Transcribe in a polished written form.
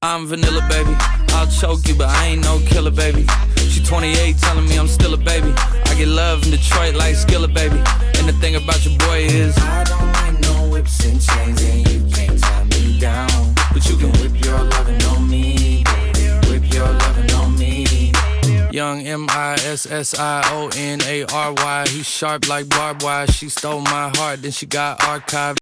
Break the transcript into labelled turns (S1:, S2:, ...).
S1: I'm vanilla, baby. I'll choke you, but I ain't no killer, baby. She 28, telling me I'm still a baby. I get love in Detroit like Skillet, baby. And the thing about your boy is
S2: I don't like no whips and chains, and you can't tie me down.
S1: but you can
S2: Whip your lovin' on me, whip your lovin' on me.
S1: Young MISSIONARY. He sharp like barbed wire. She stole my heart, then she got archived.